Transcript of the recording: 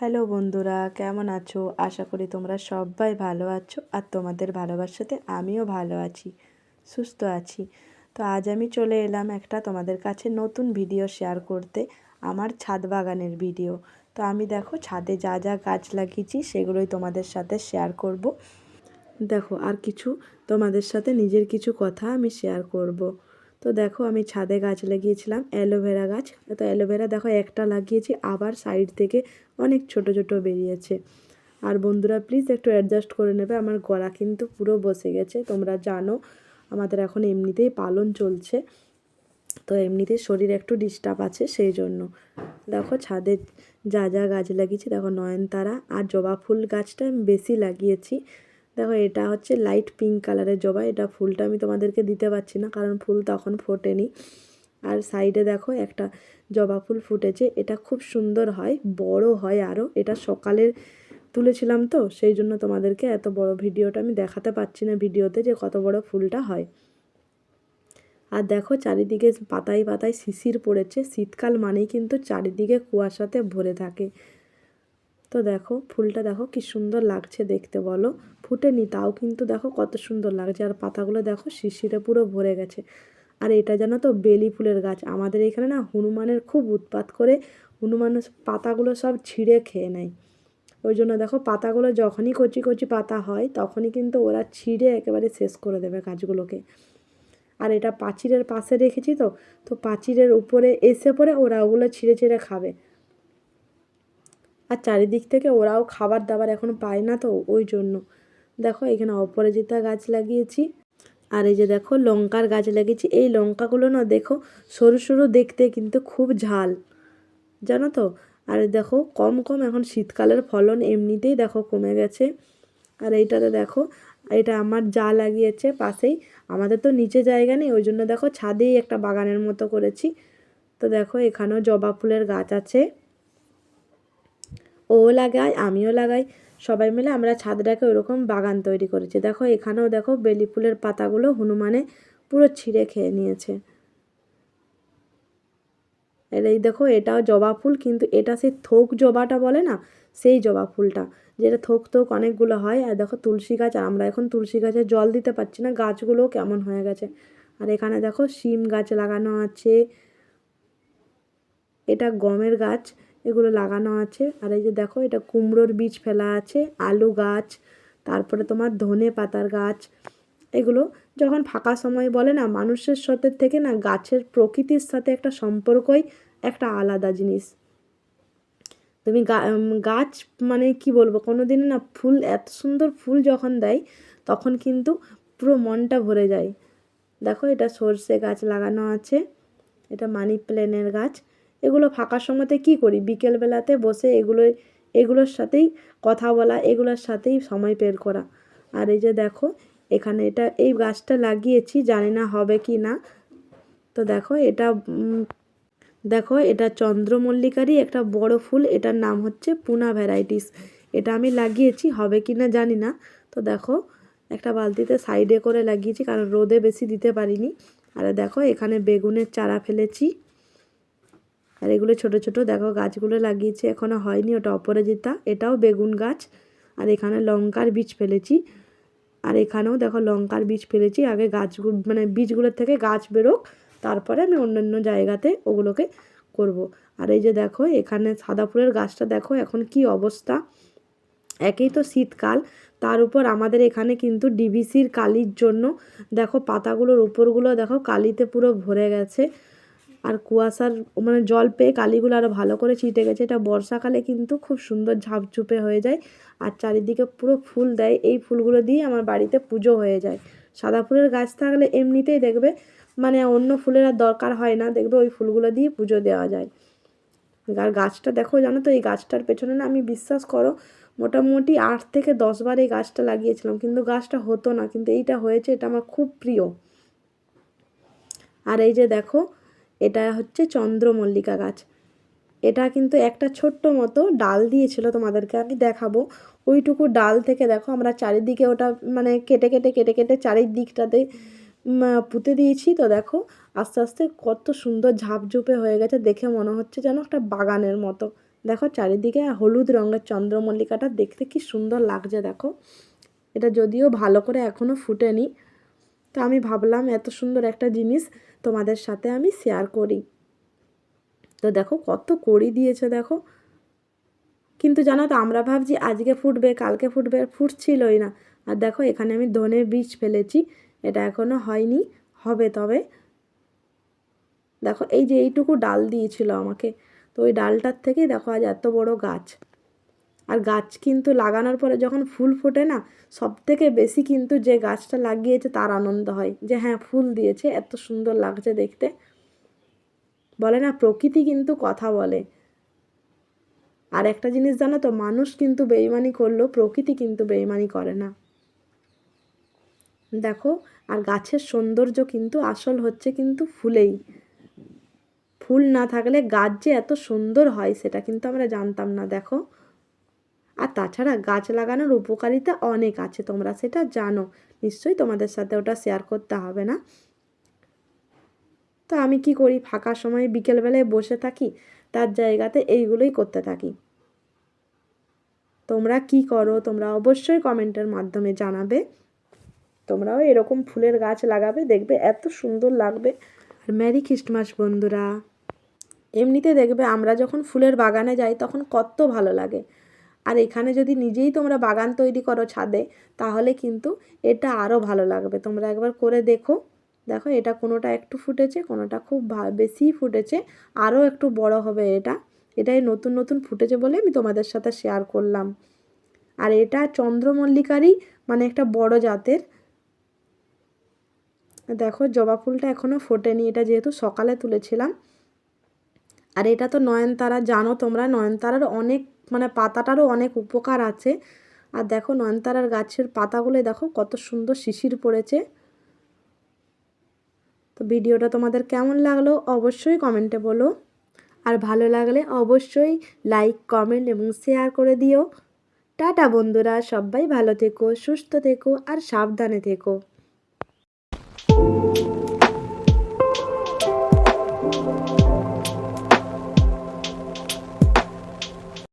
Hello বন্ধুরা, কেমন আছো? আশা করি তোমরা সবাই ভালো আছো আর তোমাদের ভালোবাসাতে আমিও ভালো আছি, সুস্থ আছি। তো আজ আমি চলে এলাম একটা তোমাদের কাছে নতুন ভিডিও শেয়ার করতে, আমার ছাদ বাগানের ভিডিও। তো আমি দেখো ছাদে যা যা গাছ লাগিয়েছি সেগুলোই তোমাদের সাথে শেয়ার করব। দেখো আর কিছু তোমাদের সাথে নিজের কিছু কথা আমি শেয়ার করব। তো দেখো আমি ছাদে গাছ লাগিয়েছিলাম অ্যালোভেরা গাছ। তো অ্যালোভেরা দেখো একটা লাগিয়েছি, আবার সাইড থেকে অনেক ছোট ছোট বেরিয়েছে। আর বন্ধুরা প্লিজ একটু অ্যাডজাস্ট করে নেবে, আমার গলা কিন্তু পুরো বসে গেছে। তোমরা জানো আমাদের এখন এমনিতেই পালন চলছে, তো এমনিতেই শরীরে একটু ডিস্টার্ব আছে, সেই জন্য। দেখো ছাদে যা যা গাছ লাগিয়েছি, দেখো নয়নতারা আর জবা ফুল গাছটা আমি বেশি লাগিয়েছি। দেখো এটা হচ্ছে লাইট পিঙ্ক কালারের জবা, এটা ফুলটা আমি তোমাদেরকে দিতে পারছি না কারণ ফুল তখন ফোটেনি। আর সাইডে দেখো একটা জবা ফুল ফুটেছে, এটা খুব সুন্দর হয়, বড় হয় আরও। এটা সকালে তুলেছিলাম তো সেই জন্য তোমাদেরকে এত বড় ভিডিওটা আমি দেখাতে পারছি না ভিডিওতে, যে কত বড় ফুলটা হয়। আর দেখো চারিদিকে পাতায় পাতায় শিশির পড়েছে, শীতকাল মানেই কিন্তু চারিদিকে কুয়াশাতে ভরে থাকে। তো দেখো ফুলটা দেখো কি সুন্দর লাগছে দেখতে, বলো। ফুটেনি তাও কিন্তু দেখো কত সুন্দর লাগছে, আর পাতাগুলো দেখো শিশিরে পুরো ভরে গেছে। আর এটা জানো তো বেলি ফুলের গাছ। আমাদের এখানে না হনুমানের খুব উৎপাত করে, হনুমানের পাতাগুলো সব ছিঁড়ে খেয়ে নেয়। ওই জন্য দেখো পাতাগুলো যখনই কচি কচি পাতা হয় তখনই কিন্তু ওরা ছিঁড়ে একেবারে শেষ করে দেবে গাছগুলোকে। আর এটা পাঁচিলের পাশে রেখেছি, তো তো পাঁচিলের উপরে এসে পড়ে ওরা ওগুলো ছিঁড়ে ছিঁড়ে খাবে। আর চারিদিক থেকে ওরাও খাবার দাবার এখন পায় না, তো ওই জন্য। দেখো এখানে অপরাজিতা গাছ লাগিয়েছি। আর এই যে দেখো লঙ্কার গাছ লাগিয়েছি। এই লঙ্কাগুলো না দেখো সরু সরু দেখতে, কিন্তু খুব ঝাল, জানো তো। আর দেখো কম কম এখন শীতকালের ফলন এমনিতেই দেখো কমে গেছে। আর এইটাতে দেখো, এটা আমার যা লাগিয়েছে পাশেই। আমাদের তো নিচে জায়গা নেই, ওই জন্য দেখো ছাদেই একটা বাগানের মতো করেছি। তো দেখো এখানেও জবা ফুলের গাছ আছে, ও লাগায় আমিও লাগাই, সবাই মিলে আমরা ছাদটাকে ওরকম বাগান তৈরি করেছি। দেখো এখানেও দেখো বেলি ফুলের পাতাগুলো হনুমানে পুরো ছিঁড়ে খেয়ে নিয়েছে। আর এই দেখো এটাও জবা ফুল, কিন্তু এটা সেই থোক জবাটা বলে না, সেই জবা ফুলটা, যেটা থোক থোক অনেকগুলো হয়। আর দেখো তুলসী গাছ, আমরা এখন তুলসী গাছে জল দিতে পারছি না, গাছগুলোও কেমন হয়ে গেছে। আর এখানে দেখো শিম গাছ লাগানো আছে, এটা গমের গাছ, এগুলো লাগানো আছে। আর এই যে দেখো এটা কুমড়োর বীজ ফেলা আছে, আলু গাছ, তারপরে তোমার ধনে পাতার গাছ। এগুলো যখন ফাঁকা সময় বলে না, মানুষের সাথে থেকে না গাছের প্রকৃতির সাথে একটা সম্পর্কই একটা আলাদা জিনিস। তুমি গাছ মানে কি বলবো, কোনো দিন না ফুল, এত সুন্দর ফুল যখন দেয় তখন কিন্তু পুরো মনটা ভরে যায়। দেখো এটা সর্ষে গাছ লাগানো আছে, এটা মানি প্ল্যান্টের গাছ। এগুলো ফাঁকা সময়তে কী করি, বিকেলবেলাতে বসে এগুলোর সাথেই কথা বলা, এগুলোর সাথেই সময় বের করা। আর এই যে দেখো এখানে এই গাছটা লাগিয়েছি, জানি না হবে কি না। তো দেখো এটা চন্দ্রমল্লিকারই একটা বড় ফুল, এটার নাম হচ্ছে পুনা ভ্যারাইটিস। এটা আমি লাগিয়েছি, হবে কি না জানি না। তো দেখো একটা বালতিতে সাইডে করে লাগিয়েছি, কারণ রোদে বেশি দিতে পারিনি। আর দেখো এখানে বেগুনের চারা ফেলেছি, আর এগুলো ছোট ছোট দেখো গাছগুলো লাগিয়েছি, এখনও হয়নি। ওটা অপরাজিতা, এটাও বেগুন গাছ। আর এখানে লঙ্কার বীজ ফেলেছি, আর এখানেও দেখো লঙ্কার বীজ ফেলেছি। আগে গাছগুলো মানে বীজগুলোর থেকে গাছ বেরোক, তারপরে আমি অন্যান্য জায়গাতে ওগুলোকে করব। আর এই যে দেখো এখানে সাদা ফুলের গাছটা দেখো এখন কি অবস্থা। একেই তো শীতকাল, তার উপর আমাদের এখানে কিন্তু ডিভিসির কালির জন্য দেখো পাতাগুলোর উপরগুলো দেখো কালিতে পুরো ভরে গেছে। আর কুয়াশার মানে জল পেয়ে কালিগুলো আরও ভালো করে ছিটে গেছে। এটা বর্ষাকালে কিন্তু খুব সুন্দর ঝাপঝুপে হয়ে যায়, আর চারিদিকে পুরো ফুল দেয়। এই ফুলগুলো দিয়ে আমার বাড়িতে পুজো হয়ে যায়। সাদা ফুলের গাছ থাকলে এমনিতেই দেখবে মানে অন্য ফুলের আর দরকার হয় না, দেখবে ওই ফুলগুলো দিয়ে পুজো দেওয়া যায়। আর গাছটা দেখো, জানো তো এই গাছটার পেছনে না আমি বিশ্বাস করো মোটামুটি 8 থেকে 10 বার এই গাছটা লাগিয়েছিলাম, কিন্তু গাছটা হতো না, কিন্তু এইটা হয়েছে, এটা আমার খুব প্রিয়। আর এই যে দেখো এটা হচ্ছে চন্দ্রমল্লিকা গাছ। এটা কিন্তু একটা ছোট্ট মতো ডাল দিয়েছিল, তোমাদেরকে আমি দেখাবো। ওইটুকু ডাল থেকে দেখো আমরা চারিদিকে ওটা মানে কেটে কেটে কেটে কেটে চারিদিকটাতে পুঁতে দিয়েছি। তো দেখো আস্তে আস্তে কত সুন্দর ঝাপঝুপে হয়ে গেছে, দেখে মনে হচ্ছে যেন একটা বাগানের মতো, দেখো চারিদিকে হলুদ রঙের চন্দ্রমল্লিকাটা দেখতে কি সুন্দর লাগছে দেখো। এটা যদিও ভালো করে এখনও ফুটেনি, তো আমি ভাবলাম এত সুন্দর একটা জিনিস তোমাদের সাথে আমি শেয়ার করি। তো দেখো কত কড়ি দিয়েছে দেখো। কিন্তু জানো তো আমরা ভাবছি আজকে ফুটবে কালকে ফুটবে, আর ফুটছিলই না। আর দেখো এখানে আমি ধনের বীজ ফেলেছি, এটা এখনও হয়নি, হবে তবে। দেখো এই যে এইটুকু ডাল দিয়েছিল আমাকে, তো ওই ডালটার থেকেই দেখো আজ এত বড় গাছ। আর গাছ কিন্তু লাগানোর পরে যখন ফুল ফোটে না, সব থেকে বেশি কিন্তু যে গাছটা লাগিয়েছে তার আনন্দ হয়, যে হ্যাঁ ফুল দিয়েছে, এত সুন্দর লাগছে দেখতে। বলে না প্রকৃতি কিন্তু কথা বলে। আর একটা জিনিস জানো তো, মানুষ কিন্তু বেইমানি করলেও প্রকৃতি কিন্তু বেইমানি করে না। দেখো, আর গাছের সৌন্দর্য কিন্তু আসল হচ্ছে কিন্তু ফুলেই। ফুল না থাকলে গাছ যে এত সুন্দর হয় সেটা কিন্তু আমরা জানতাম না দেখো। আর তাছাড়া গাছ লাগানোর উপকারিতা অনেক আছে, তোমরা সেটা জানো নিশ্চয়ই, তোমাদের সাথে ওটা শেয়ার করতে হবে না। তো আমি কি করি, ফাঁকা সময় বিকেলবেলায় বসে থাকি, তার জায়গাতে এইগুলোই করতে থাকি। তোমরা কি করো তোমরা অবশ্যই কমেন্টের মাধ্যমে জানাবে। তোমরাও এরকম ফুলের গাছ লাগাবে, দেখবে এত সুন্দর লাগবে। আর মেরি ক্রিসমাস বন্ধুরা। এমনিতে দেখবে আমরা যখন ফুলের বাগানে যাই তখন কত ভালো লাগে। আর এখানে যদি নিজেই তোমরা বাগান তৈরি করো ছাদে, তাহলে কিন্তু এটা আরও ভালো লাগবে। তোমরা একবার করে দেখো। দেখো এটা কোনোটা একটু ফুটেছে, কোনোটা খুব বেশিই ফুটেছে, আরও একটু বড় হবে এটা। এটাই নতুন নতুন ফুটেছে বলে আমি তোমাদের সাথে শেয়ার করলাম। আর এটা চন্দ্রমল্লিকারই মানে একটা বড় জাতের। দেখো জবা ফুলটা এখনও ফোটেনি, এটা যেহেতু সকালে তুলেছিলাম। আর এটা তো নয়নতারা, জানো তোমরা নয়নতারার অনেক মানে পাতাটারও অনেক উপকার আছে। আর দেখো নয়নতারার গাছের পাতাগুলো দেখো কত সুন্দর শিশির পড়েছে। তো ভিডিওটা তোমাদের কেমন লাগলো অবশ্যই কমেন্টে বলো। আর ভালো লাগলে অবশ্যই লাইক কমেন্ট এবং শেয়ার করে দিও। টাটা বন্ধুরা, সবাই ভালো থেকো, সুস্থ থেকো আর সাবধানে থেকো।